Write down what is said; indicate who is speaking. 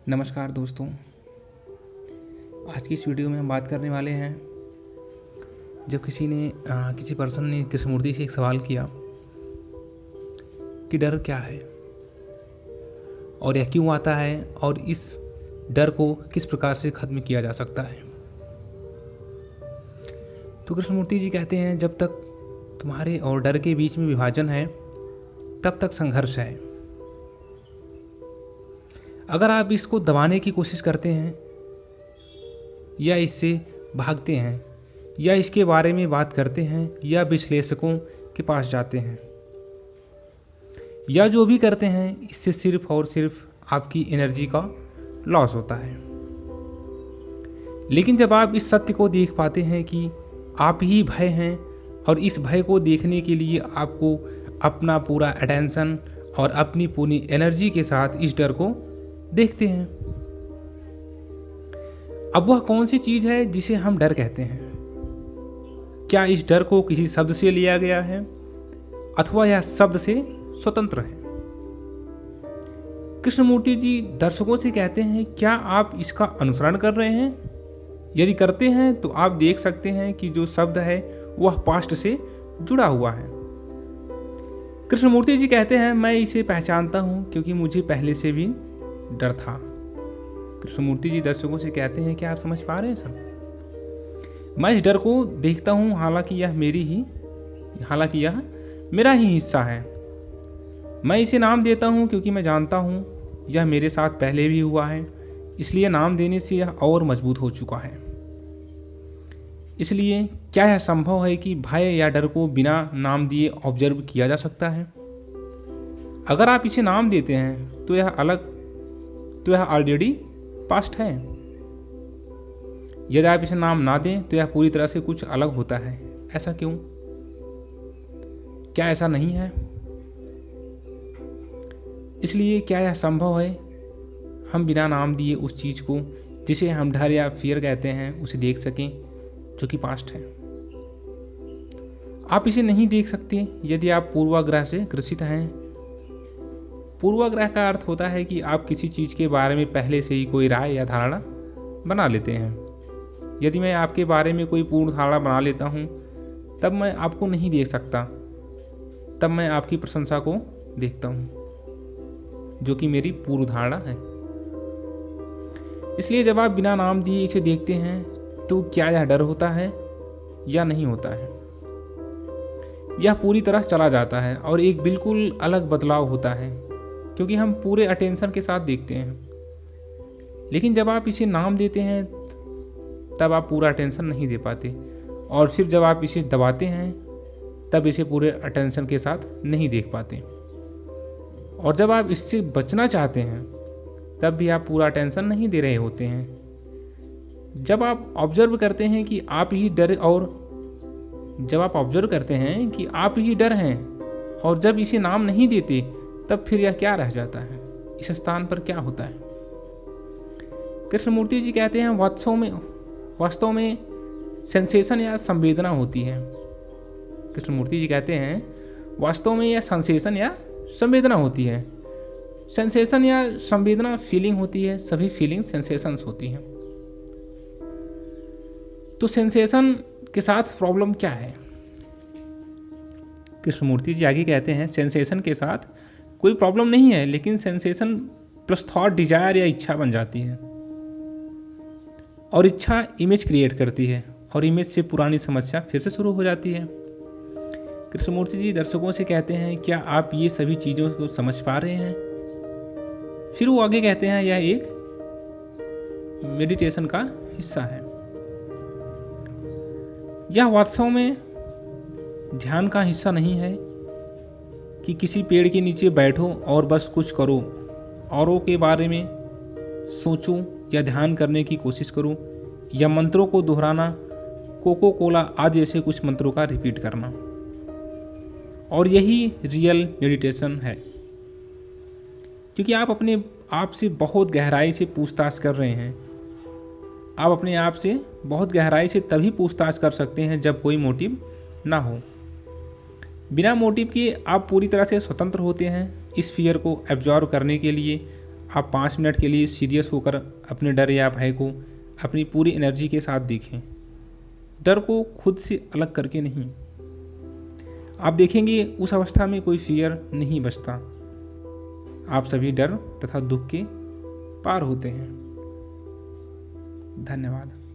Speaker 1: नमस्कार दोस्तों। आज की इस वीडियो में हम बात करने वाले हैं, जब किसी पर्सन ने कृष्णमूर्ति से एक सवाल किया कि डर क्या है और यह क्यों आता है और इस डर को किस प्रकार से ख़त्म किया जा सकता है। तो कृष्णमूर्ति जी कहते हैं, जब तक तुम्हारे और डर के बीच में विभाजन है तब तक संघर्ष है। अगर आप इसको दबाने की कोशिश करते हैं या इससे भागते हैं या इसके बारे में बात करते हैं या विश्लेषकों के पास जाते हैं या जो भी करते हैं, इससे सिर्फ और सिर्फ आपकी एनर्जी का लॉस होता है। लेकिन जब आप इस सत्य को देख पाते हैं कि आप ही भय हैं और इस भय को देखने के लिए आपको अपना पूरा अटेंशन और अपनी पूरी एनर्जी के साथ इस डर को देखते हैं, अब वह कौन सी चीज है जिसे हम डर कहते हैं? क्या इस डर को किसी शब्द से लिया गया है अथवा यह शब्द से स्वतंत्र है? कृष्णमूर्ति जी दर्शकों से कहते हैं, क्या आप इसका अनुसरण कर रहे हैं? यदि करते हैं तो आप देख सकते हैं कि जो शब्द है वह पास्ट से जुड़ा हुआ है। कृष्णमूर्ति जी कहते हैं, मैं इसे पहचानता हूं क्योंकि मुझे पहले से भी डर था। कृष्णमूर्ति जी दर्शकों से कहते हैं, क्या आप समझ पा रहे हैं सब? मैं इस डर को देखता हूं, हालांकि यह मेरा ही हिस्सा है। मैं इसे नाम देता हूं क्योंकि मैं जानता हूं यह मेरे साथ पहले भी हुआ है, इसलिए नाम देने से यह और मजबूत हो चुका है। इसलिए क्या यह संभव है कि भय या डर को बिना नाम दिए ऑब्जर्व किया जा सकता है? अगर आप इसे नाम देते हैं तो यह ऑलरेडी पास्ट है। यदि आप इसे नाम ना दें तो यह पूरी तरह से कुछ अलग होता है। ऐसा क्यों? क्या ऐसा नहीं है? इसलिए क्या यह संभव है हम बिना नाम दिए उस चीज को जिसे हम डर या फियर कहते हैं उसे देख सकें, जो कि पास्ट है? आप इसे नहीं देख सकते यदि आप पूर्वाग्रह से ग्रसित हैं। पूर्वाग्रह का अर्थ होता है कि आप किसी चीज़ के बारे में पहले से ही कोई राय या धारणा बना लेते हैं। यदि मैं आपके बारे में कोई पूर्ण धारणा बना लेता हूँ तब मैं आपको नहीं देख सकता, तब मैं आपकी प्रशंसा को देखता हूँ, जो कि मेरी पूर्व धारणा है। इसलिए जब आप बिना नाम दिए इसे देखते हैं तो क्या यह डर होता है या नहीं होता है? यह पूरी तरह चला जाता है और एक बिल्कुल अलग बदलाव होता है, क्योंकि हम पूरे अटेंशन के साथ देखते हैं। लेकिन जब आप इसे नाम देते हैं तब आप पूरा अटेंशन नहीं दे पाते, और फिर जब आप इसे दबाते हैं तब इसे पूरे अटेंशन के साथ नहीं देख पाते, और जब आप इससे बचना चाहते हैं तब भी आप पूरा अटेंशन नहीं दे रहे होते हैं। जब आप ऑब्जर्व करते हैं कि आप ही डर हैं और जब इसे नाम नहीं देते तब फिर यह क्या रह जाता है? इस स्थान पर क्या होता है? कृष्णमूर्ति जी कहते हैं, वास्तव में सेंसेशन या संवेदना होती है। कृष्णमूर्ति जी कहते हैं, वास्तव में यह सेंसेशन या संवेदना होती है। सेंसेशन या संवेदना फीलिंग होती है, सभी फीलिंग सेंसेशंस होती हैं। तो सेंसेशन के साथ प्रॉब्लम क्या है? कृष्णमूर्ति जी आगे कहते हैं, सेंसेशन के साथ कोई प्रॉब्लम नहीं है, लेकिन सेंसेशन प्लस थॉट डिजायर या इच्छा बन जाती है, और इच्छा इमेज क्रिएट करती है, और इमेज से पुरानी समस्या फिर से शुरू हो जाती है। कृष्णमूर्ति जी दर्शकों से कहते हैं, क्या आप ये सभी चीज़ों को समझ पा रहे हैं? फिर वो आगे कहते हैं, यह एक मेडिटेशन का हिस्सा है। यह वास्तव में ध्यान का हिस्सा नहीं है कि किसी पेड़ के नीचे बैठो और बस कुछ करो, औरों के बारे में सोचो या ध्यान करने की कोशिश करो, या मंत्रों को दोहराना, कोको कोला आदि जैसे कुछ मंत्रों का रिपीट करना। और यही रियल मेडिटेशन है, क्योंकि आप अपने आप से बहुत गहराई से पूछताछ कर रहे हैं। आप अपने आप से बहुत गहराई से तभी पूछताछ कर सकते हैं जब कोई मोटिव ना हो। बिना मोटिव के आप पूरी तरह से स्वतंत्र होते हैं। इस फियर को एब्जॉर्व करने के लिए आप 5 मिनट के लिए सीरियस होकर अपने डर या भय को अपनी पूरी एनर्जी के साथ देखें, डर को खुद से अलग करके नहीं। आप देखेंगे उस अवस्था में कोई फियर नहीं बचता। आप सभी डर तथा दुख के पार होते हैं। धन्यवाद।